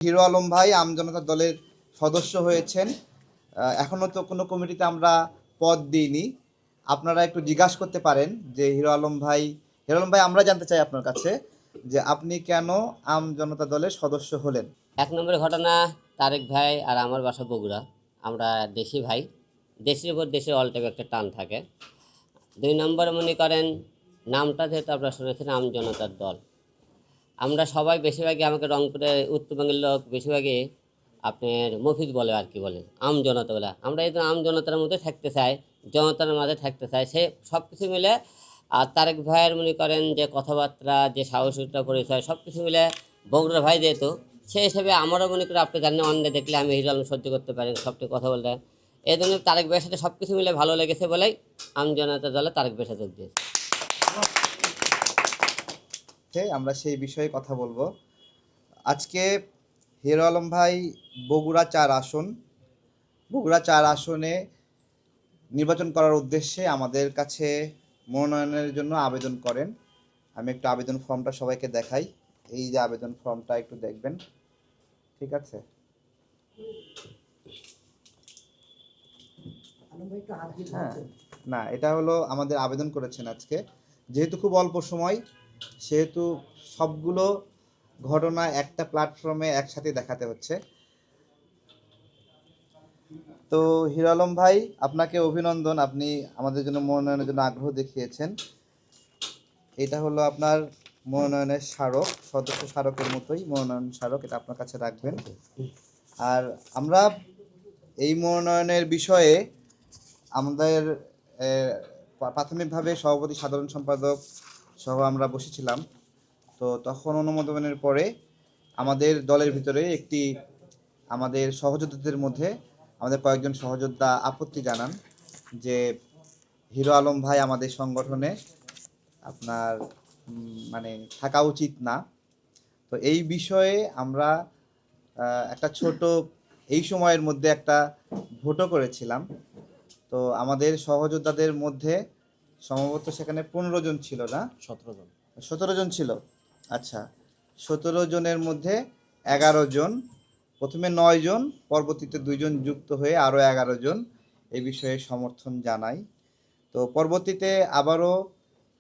Hero Alam ভাই আমজনতা দলের সদস্য হয়েছেন। এখনও তো কোনো কমিটিতে আমরা পদ দিইনি। আপনারা একটু জিজ্ঞাসা করতে পারেন যে হিরো আলম ভাই আমরা জানতে চাই আপনার কাছে যে আপনি কেন আমজনতা দলের সদস্য হলেন? এক নম্বরের ঘটনা, তারেক ভাই আর আমার বাসা বগুড়া। আমরা দেশি ভাই, দেশের উপর দেশের অল টাইম একটা টান থাকে। ২ নম্বরে মনে করেন, নামটা যেহেতু আপনারা শুনেছেন আমজনতার দল, আমরা সবাই বেশিরভাগই আমাকে রংপুরের উত্তরবঙ্গের লোক বেশিরভাগই আপনার মফিজ বলে আর কি বলে, আমজনতা বলে। আমরা এই আমজনতার মধ্যে থাকতে চাই, জনতার মাঝে থাকতে চাই, সে সব কিছু মিলে। আর তারেক ভাইয়ের মনে করেন যে কথাবার্তা, যে সাহসিকতা পরিচয়, সব কিছু মিলে বগুড়ার ভাই যেহেতু, সেই হিসেবে আমারও মনে করি আপনি জানেন অন্য দেখলে আমি হিরো আলম সহ্য করতে পারি সবটি কথা বলতে। এই জন্য তারেক ভাইয়ের সাথে সব কিছু মিলে ভালো লেগেছে বলেই আমজনতা দলে তারেক ভাইয়ের সাথে যোগ দিয়েছি। আমরা সেই বিষয়ে কথা বলবো আজকে। হিরো আলম ভাই বগুড়া 4 আসনে নির্বাচন করার উদ্দেশ্যে আমাদের কাছে মনোনয়নের জন্য আবেদন করেন। আমি একটু আবেদন ফর্মটা সবাইকে দেখাই। এই যে আবেদন ফর্মটা একটু দেখবেন, ঠিক আছে? হ্যাঁ, না, এটা হলো আমাদের আবেদন করেছেন আজকে। যেহেতু খুব অল্প সময়, সেহেতু সবগুলো ঘটনা একটা প্ল্যাটফর্মে একসাথে দেখাতে হচ্ছে। তো হিরো আলম ভাই, আপনাকে অভিনন্দন, আপনি আমাদের জন্য মনোনয়নের জন্য আগ্রহ দেখিয়েছেন। এটা হলো আপনার মনোনয়নের স্মারক, সদস্য স্মারকের মতোই মনোনয়ন স্মারক, এটা আপনার কাছে রাখবেন। আর আমরা এই মনোনয়নের বিষয়ে আমাদের প্রাথমিকভাবে সভাপতি, সাধারণ সম্পাদক সহ আমরা বসেছিলাম। তো তখন অনুমোদনের পরে আমাদের দলের ভিতরে আমাদের সহযোদ্ধাদের মধ্যে আমাদের কয়েকজন সহযোদ্ধা আপত্তি জানান যে হিরো আলম ভাই আমাদের সংগঠনে আপনার মানে থাকা উচিত না। তো এই বিষয়ে আমরা একটা ছোট এই সময়ের মধ্যে একটা ভোটও করেছিলাম। তো আমাদের সহযোদ্ধাদের মধ্যে সম্ভবত সেখানে 15 জন ছিল, না 17 জন ছিল। আচ্ছা, 17 জনের মধ্যে 11 জন, প্রথমে 9 জন, পরবর্তীতে 2 জন যুক্ত হয়ে আরও 11 জন এই বিষয়ে সমর্থন জানায়। তো পরবর্তীতে আবারও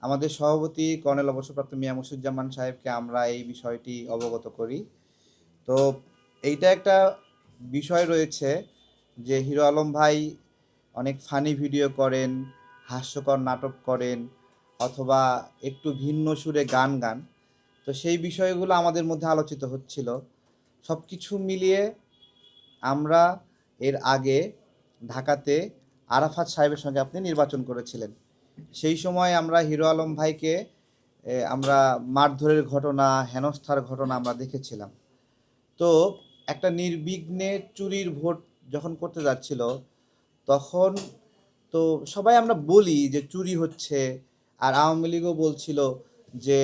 আমাদের সভাপতি কর্নেল অবসরপ্রাপ্ত মিয়া মসুজ্জামান সাহেবকে আমরা এই বিষয়টি অবগত করি। তো এইটা একটা বিষয় রয়েছে যে হিরো আলম ভাই অনেক ফানি ভিডিও করেন, হাস্যকর নাটক করেন, অথবা একটু ভিন্ন সুরে গান গান। তো সেই বিষয়গুলো আমাদের মধ্যে আলোচিত হচ্ছিল। সব কিছু মিলিয়ে আমরা এর আগে ঢাকাতে আরাফাত সাহেবের সঙ্গে আপনি নির্বাচন করেছিলেন। সেই সময় আমরা হিরো আলম ভাইকে আমরা মারধরের ঘটনা, হেনস্থার ঘটনা আমরা দেখেছিলাম। তো একটা নির্বিঘ্নে চুরির ভোট যখন করতে যাচ্ছিল, তখন তো সবাই আমরা বলি যে চুরি হচ্ছে, আর আওয়ামী লীগও বলছিল যে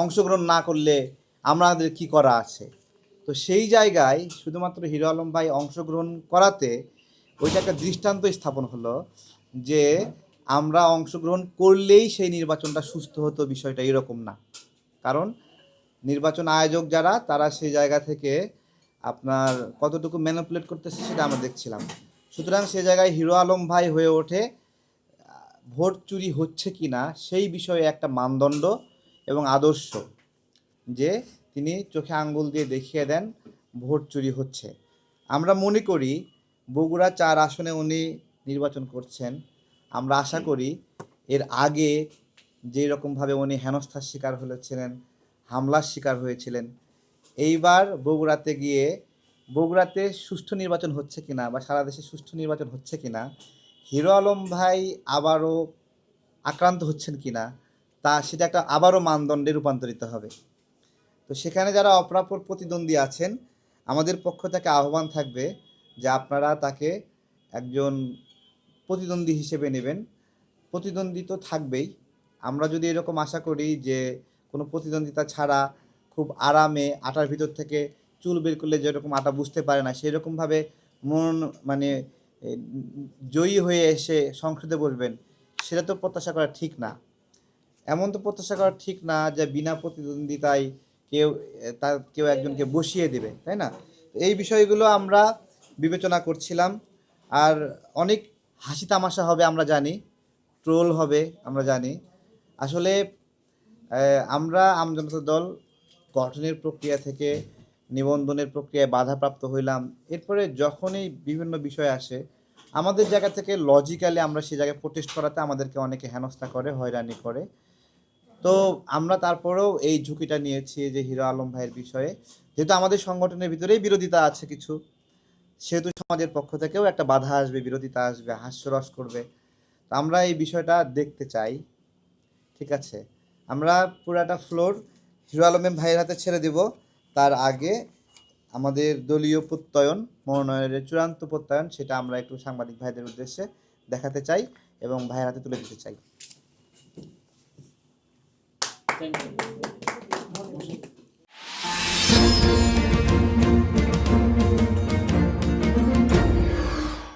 অংশগ্রহণ না করলে আমাদের কি করা আছে। তো সেই জায়গায় শুধুমাত্র হিরো আলম ভাই অংশগ্রহণ করাতে ওইটা একটা দৃষ্টান্ত স্থাপন হলো যে আমরা অংশগ্রহণ করলেই সেই নির্বাচনটা সুস্থ হতো, বিষয়টা এরকম না। কারণ নির্বাচন আয়োজক যারা, তারা সেই জায়গা থেকে আপনার কতটুকু ম্যানিপুলেট করতেছে সেটা আমরা দেখছিলাম। সুতরাং সে জায়গায় হিরো আলম ভাই হয়ে ওঠে ভোট চুরি হচ্ছে কি না সেই বিষয়ে একটা মানদণ্ড এবং আদর্শ, যে তিনি চোখে আঙ্গুল দিয়ে দেখিয়ে দেন ভোট চুরি হচ্ছে। আমরা মনে করি বগুড়া 4 আসনে উনি নির্বাচন করছেন, আমরা আশা করি এর আগে যেই রকমভাবে উনি হেনস্থার শিকার হয়েছিলেন, হামলার শিকার হয়েছিলেন, এইবার বগুড়াতে সুষ্ঠু নির্বাচন হচ্ছে কিনা বা সারা দেশে সুষ্ঠু নির্বাচন হচ্ছে কিনা, হিরো আলম ভাই আবারও আক্রান্ত হচ্ছেন কিনা, সেটা একটা আবারও মানদণ্ডে রূপান্তরিত হবে। তো সেখানে যারা অপরাপর প্রতিদ্বন্দ্বী আছেন, আমাদের পক্ষ থেকে আহ্বান থাকবে যে আপনারা তাকে একজন প্রতিদ্বন্দ্বী হিসেবে নেবেন। প্রতিদ্বন্দ্বী তো থাকবেই। আমরা যদি এরকম আশা করি যে কোনো প্রতিদ্বন্দ্বিতা ছাড়া খুব আরামে আটার ভিতর থেকে চুল বের করলে যেরকম আটা বুঝতে পারে না, সেরকমভাবে মানে জয়ী হয়ে এসে সংসদে বসবেন, সেটা তো প্রত্যাশা করা ঠিক না। এমন তো প্রত্যাশা করা ঠিক না যে বিনা প্রতিদ্বন্দ্বিতায় কেউ একজনকে বসিয়ে দিবে, তাই না? এই বিষয়গুলো আমরা বিবেচনা করছিলাম। আর অনেক হাসি তামাশা হবে আমরা জানি, ট্রোল হবে আমরা জানি। আসলে আমরা আমজনতা দল গঠনের প্রক্রিয়া থেকে নিবন্ধনের প্রক্রিয়ায় বাধাপ্রাপ্ত হইলাম। এরপরে যখনই বিভিন্ন বিষয় আসে, আমাদের জায়গা থেকে লজিক্যালি আমরা সেই জায়গায় প্রোটেস্ট করাতে আমাদেরকে অনেকে হেনস্থা করে, হয়রানি করে। তো আমরা তারপরেও এই ঝুঁকিটা নিয়েছি যে হিরো আলম ভাইয়ের বিষয়ে, যেহেতু আমাদের সংগঠনের ভিতরেই বিরোধিতা আছে কিছু, সেহেতু সমাজের পক্ষ থেকেও একটা বাধা আসবে, বিরোধিতা আসবে, হাস্যরস করবে। তো আমরা এই বিষয়টা দেখতে চাই। ঠিক আছে, আমরা পুরাটা ফ্লোর হিরো আলম ভাইয়ের হাতে ছেড়ে দিব। তার আগে আমাদের দলীয় প্রত্যয়ন, মনোনয়নের চূড়ান্ত প্রত্যয়ন, সেটা আমরা একটু সাংবাদিক ভাইদের উদ্দেশ্যে দেখাতে চাই এবং ভাইয়ের হাতে তুলে দিতে চাই।